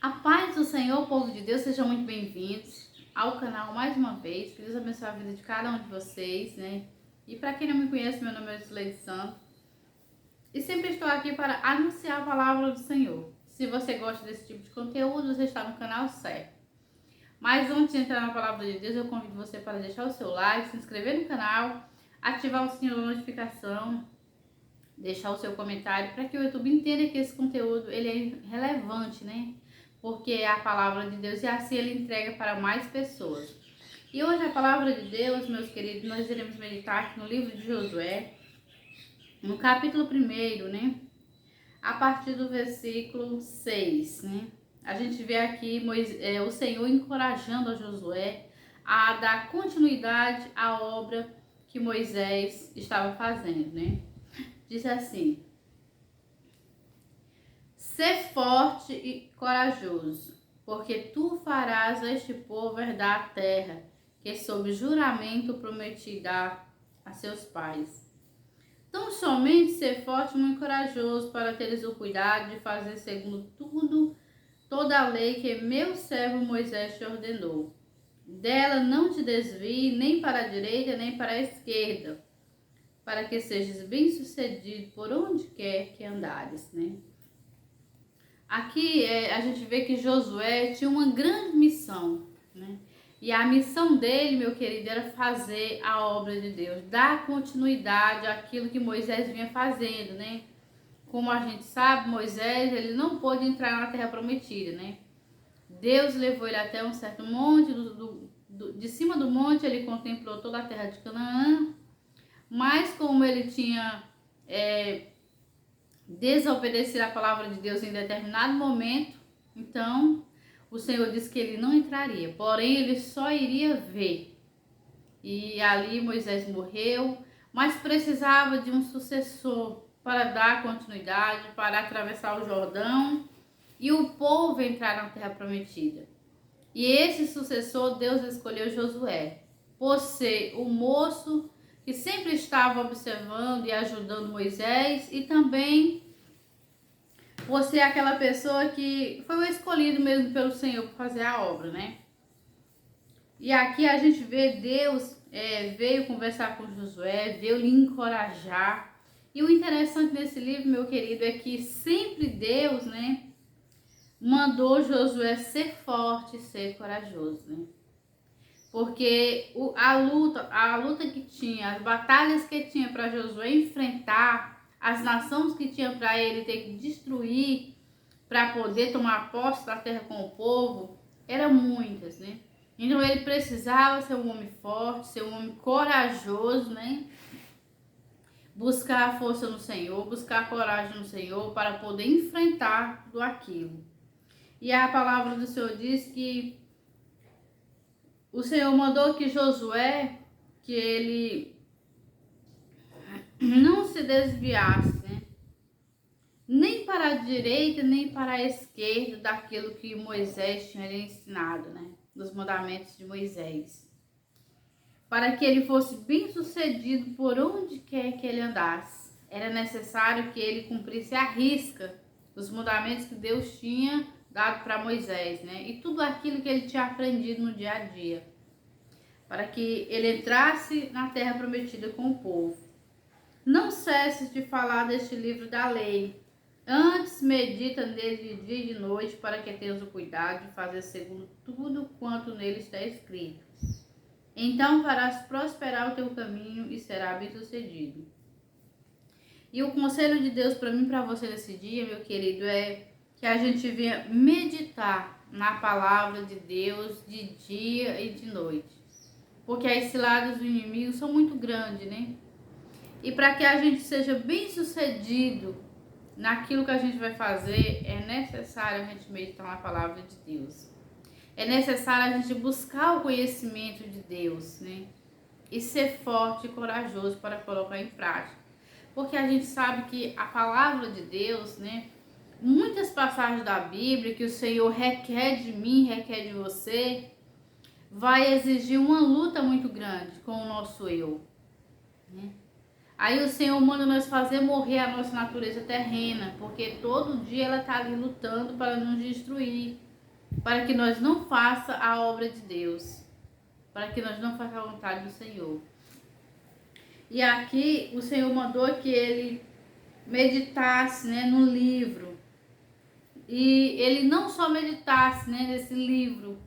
A paz do Senhor, povo de Deus, sejam muito bem-vindos ao canal mais uma vez. Que Deus abençoe a vida de cada um de vocês, né? E para quem não me conhece, meu nome é Suleide Santos e sempre estou aqui para anunciar a palavra do Senhor. Se você gosta desse tipo de conteúdo, você está no canal certo. Mas antes de entrar na palavra de Deus, eu convido você para deixar o seu like, se inscrever no canal, ativar o sininho da notificação, deixar o seu comentário para que o YouTube entenda que esse conteúdo ele é relevante, né? Porque é a palavra de Deus e assim ele entrega para mais pessoas. E hoje a palavra de Deus, meus queridos, nós iremos meditar aqui no livro de Josué, no capítulo 1, né? A partir do versículo 6, né? A gente vê aqui o Senhor encorajando a Josué a dar continuidade à obra que Moisés estava fazendo, né? Diz assim: Sê forte e corajoso, porque tu farás a este povo herdar a terra, que sob juramento prometi dar a seus pais. Então somente ser forte e muito corajoso, para teres o cuidado de fazer segundo toda a lei que meu servo Moisés te ordenou. Dela não te desvie nem para a direita nem para a esquerda, para que sejas bem-sucedido por onde quer que andares, né? Aqui a gente vê que Josué tinha uma grande missão, né? E a missão dele, meu querido, era fazer a obra de Deus, dar continuidade àquilo que Moisés vinha fazendo, né? Como a gente sabe, Moisés, ele não pôde entrar na terra prometida, né? Deus levou ele até um certo monte, de cima do monte ele contemplou toda a terra de Canaã, mas como ele tinha desobedecer a palavra de Deus em determinado momento, então o Senhor disse que ele não entraria, porém ele só iria ver. E ali Moisés morreu, mas precisava de um sucessor para dar continuidade, para atravessar o Jordão e o povo entrar na terra prometida. E esse sucessor Deus escolheu Josué, por ser o moço que sempre estava observando e ajudando Moisés, e também por ser aquela pessoa que foi o escolhido mesmo pelo Senhor para fazer a obra, né? E aqui a gente vê Deus veio conversar com Josué, veio lhe encorajar. E o interessante nesse livro, meu querido, é que sempre Deus, né, mandou Josué ser forte e ser corajoso, né? Porque a luta que tinha, as batalhas que tinha para Josué enfrentar, as nações que tinha para ele ter que destruir para poder tomar posse da terra com o povo, eram muitas, né? Então ele precisava ser um homem forte, ser um homem corajoso, né? Buscar a força no Senhor, buscar a coragem no Senhor para poder enfrentar tudo aquilo. E a palavra do Senhor diz que o Senhor mandou que Josué, que ele não se desviasse, né? Nem para a direita, nem para a esquerda daquilo que Moisés tinha lhe ensinado, né? Dos mandamentos de Moisés. Para que ele fosse bem sucedido por onde quer que ele andasse. Era necessário que ele cumprisse à risca os mandamentos que Deus tinha dado para Moisés, né? E tudo aquilo que ele tinha aprendido no dia a dia. Para que ele entrasse na terra prometida com o povo. Não cesse de falar deste livro da lei. Antes medita nele de dia e de noite, para que tenhas o cuidado de fazer segundo tudo quanto nele está escrito. Então farás prosperar o teu caminho e será bem sucedido. E o conselho de Deus para mim e para você nesse dia, meu querido, é que a gente venha meditar na palavra de Deus de dia e de noite. Porque as ciladas do inimigo são muito grandes, né? E para que a gente seja bem sucedido naquilo que a gente vai fazer, é necessário a gente meditar na palavra de Deus. É necessário a gente buscar o conhecimento de Deus, né? E ser forte e corajoso para colocar em prática. Porque a gente sabe que a palavra de Deus, né? Muitas passagens da Bíblia que o Senhor requer de mim, requer de você, vai exigir uma luta muito grande com o nosso eu, né? Aí o Senhor manda nós fazer morrer a nossa natureza terrena, porque todo dia ela está ali lutando para nos destruir. para que nós não faça a obra de Deus, para que nós não faça a vontade do Senhor. E aqui o Senhor mandou que ele meditasse, né, no livro. E ele não só meditasse, né, nesse livro,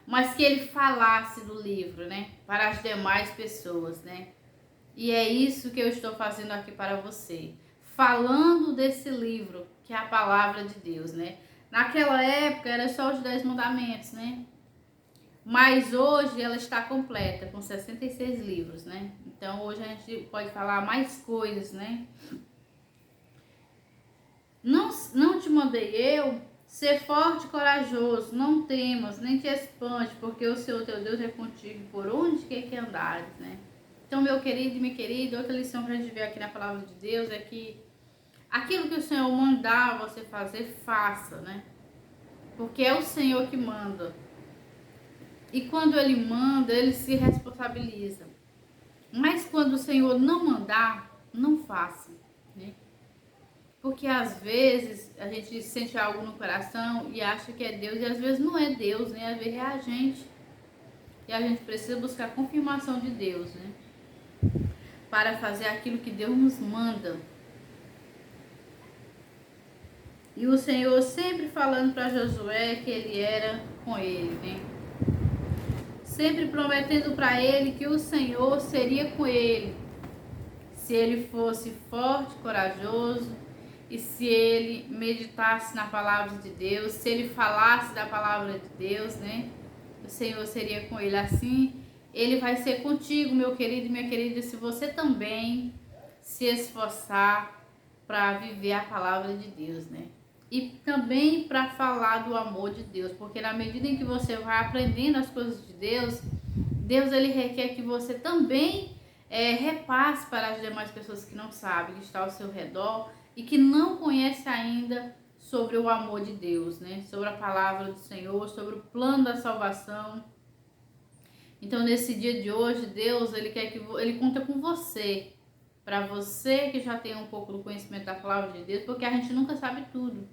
mas que ele falasse do livro, né, para as demais pessoas, né. E é isso que eu estou fazendo aqui para você, falando desse livro, que é a palavra de Deus, né. Naquela época era só os 10 mandamentos, né. Mas hoje ela está completa, com 66 livros, né? Então hoje a gente pode falar mais coisas, né? Não te mandei eu ser forte e corajoso, não temas, nem te espante, porque o Senhor teu Deus é contigo por onde quer que andares, né? Então, meu querido e minha querida, outra lição para a gente ver aqui na palavra de Deus é que aquilo que o Senhor mandar você fazer, faça, né? Porque é o Senhor que manda. E quando Ele manda, Ele se responsabiliza. Mas quando o Senhor não mandar, não faça, né? Porque às vezes a gente sente algo no coração e acha que é Deus, e às vezes não é Deus, né? Às vezes é a gente. E a gente precisa buscar a confirmação de Deus, né? Para fazer aquilo que Deus nos manda. E o Senhor sempre falando para Josué que ele era com ele, né? Sempre prometendo para ele que o Senhor seria com ele, se ele fosse forte, corajoso, e se ele meditasse na palavra de Deus, se ele falasse da palavra de Deus, né? O Senhor seria com ele. Assim, ele vai ser contigo, meu querido e minha querida, se você também se esforçar para viver a palavra de Deus, né? E também para falar do amor de Deus, porque na medida em que você vai aprendendo as coisas de Deus, Deus ele requer que você também repasse para as demais pessoas que não sabem, que estão ao seu redor e que não conhecem ainda sobre o amor de Deus, né? Sobre a palavra do Senhor, sobre o plano da salvação. Então, nesse dia de hoje, Deus ele quer que ele conta com você, para você que já tem um pouco do conhecimento da palavra de Deus, porque a gente nunca sabe tudo,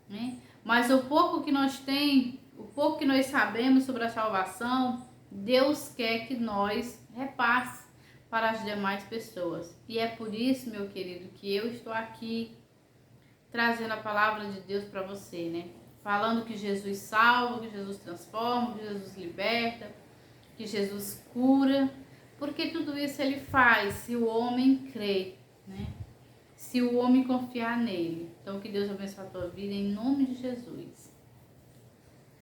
né? Mas o pouco que nós tem, o pouco que nós sabemos sobre a salvação, Deus quer que nós repasse para as demais pessoas. E é por isso, meu querido, que eu estou aqui trazendo a palavra de Deus para você, né? Falando que Jesus salva, que Jesus transforma, que Jesus liberta, que Jesus cura, porque tudo isso ele faz se o homem crê, né? Se o homem confiar nele. Então, que Deus abençoe a tua vida em nome de Jesus.